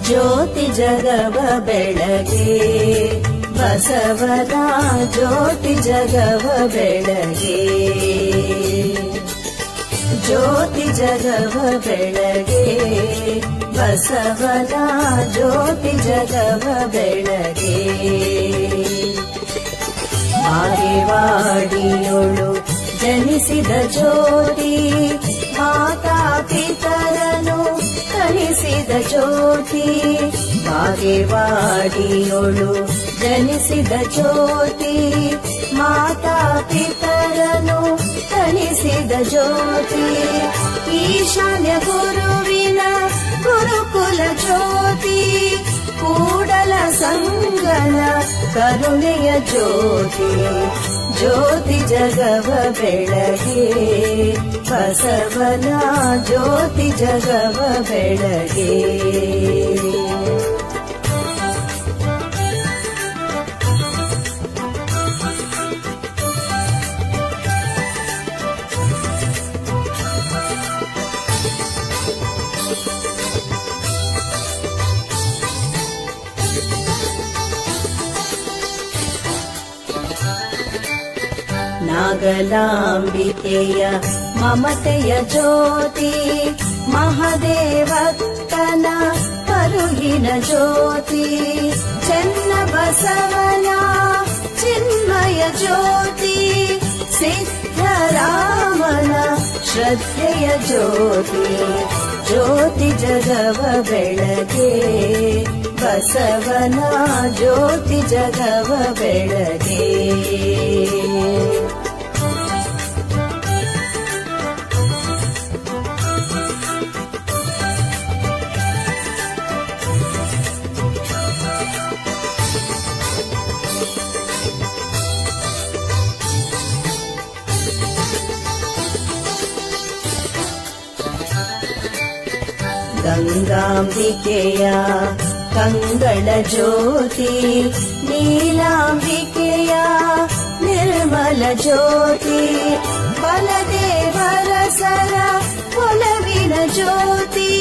ಜ್ಯೋತಿ ಜಗವ ಬೆಳಗೆ ಬಸವನ ಜ್ಯೋತಿ ಜಗವ ಬೆಳಗೆ ಜ್ಯೋತಿ ಜಗವ ಬೆಳಗೆ ಬಸವನ ಜ್ಯೋತಿ ಜಗವ ಬೆಳಗೆ ಮಾರಿವಾಡಿಯೊಳು ಜನಿಸಿದ ಜ್ಯೋತಿ ಮಾತಾ ಪಿತರನು ಕಲಿಸಿದ ಜ್ಯೋತಿ ಬಾಗೇವಾಡಿಯೊಳು ಜನಿಸಿದ ಜ್ಯೋತಿ ಮಾತಾ ಪಿತರನು ಕಲಿಸಿದ ಜ್ಯೋತಿ ಈಶಾನ್ಯ ಗುರುವಿನ ಗುರುಕುಲ ಜ್ಯೋತಿ ಕೂಡಲ ಸಂಗನ ಕರುಣೆಯ ಜ್ಯೋತಿ ಜ್ಯೋತಿ ಜಗವ ಬೆಳಗೆ ಬಸವನ ಜ್ಯೋತಿ ಜಗವ ಬೆಳಗೆ ನಾಗಲಾಂಬಿಕೆಯ ಮಮತೆಯ ಜ್ಯೋತಿ ಮಹದೇವಕ್ಕನ ಕರುಗಿನ ಜ್ಯೋತಿ ಚೆನ್ನ ಬಸವನ ಚಿನ್ಮಯ ಜ್ಯೋತಿ ಸಿದ್ಧರಾಮನ ಶ್ರದ್ಧೆಯ ಜ್ಯೋತಿ ಜ್ಯೋತಿ ಜಗವ ಬೆಳಗೆ ಬಸವನ ಜ್ಯೋತಿ ಜಗವ ಬೆಳಗೆ ಗಂಗಾಂಬಿಕೆಯ ಕಂಗಳ ಜ್ಯೋತಿ ನೀಲಾಂಬಿಕೆಯ ನಿರ್ಮಲ ಜ್ಯೋತಿ ಬಲದೇವರ ಸರ ಒಲವಿನ ಜ್ಯೋತಿ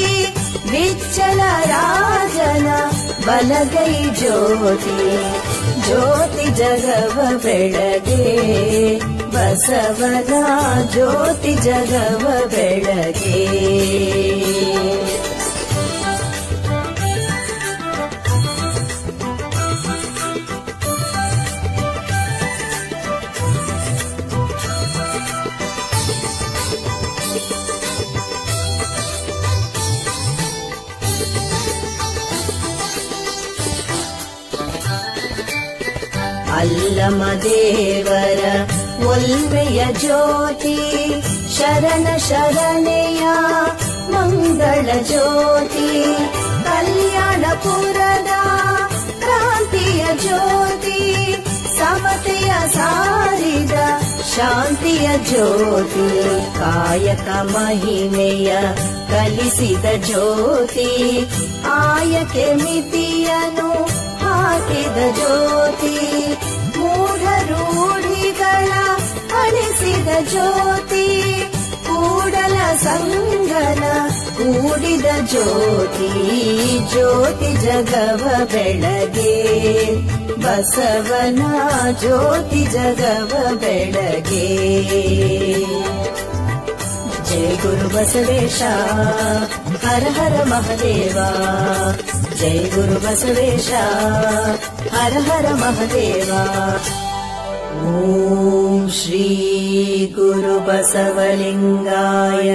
ವಿಚ್ಚಲ ರಾಜನ ಬಲಗೈ ಜ್ಯೋತಿ ಜ್ಯೋತಿ ಜಗವ ಬೆಳಗೆ ಬಸವನ ಜ್ಯೋತಿ ಜಗವ ಬೆಳಗೆ ಅಲ್ಲಮ ದೇವರ ಒಲ್ಮೆಯ ಜ್ಯೋತಿ ಶರಣ ಶರಣೆಯ ಮಂಗಳ ಜ್ಯೋತಿ ಕಲ್ಯಾಣಪುರದ ಕ್ರಾಂತಿಯ ಜ್ಯೋತಿ ಸಮತೆಯ ಸಾರಿದ ಶಾಂತಿಯ ಜ್ಯೋತಿ ಕಾಯಕ ಮಹಿಮೆಯ ಕಲಿಸಿದ ಜ್ಯೋತಿ ಆಯಕೆ ಮಿತಿಯನು ಹಾಕಿದ ಜ್ಯೋತಿ ಮೂಢ ರೂಢಿಗಳ ಅಳಿಸಿದ ಜ್ಯೋತಿ ಕೂಡಲ ಸಂಗನ ಕೂಡಿದ ಜ್ಯೋತಿ ಜ್ಯೋತಿ ಜಗವ ಬೆಳಗೆ ಬಸವನ ಜ್ಯೋತಿ ಜಗವ ಬೆಳಗೆ ಜಯ ಗುರು ಬಸವೇಶ ಹರ ಹರ ಮಹದೇವ ಜಯ ಗುರು ಬಸವೇಶ ಹರ ಹರ ಮಹದೇವ ಓಂ ಶ್ರೀ ಗುರು ಬಸವಲಿಂಗಾಯ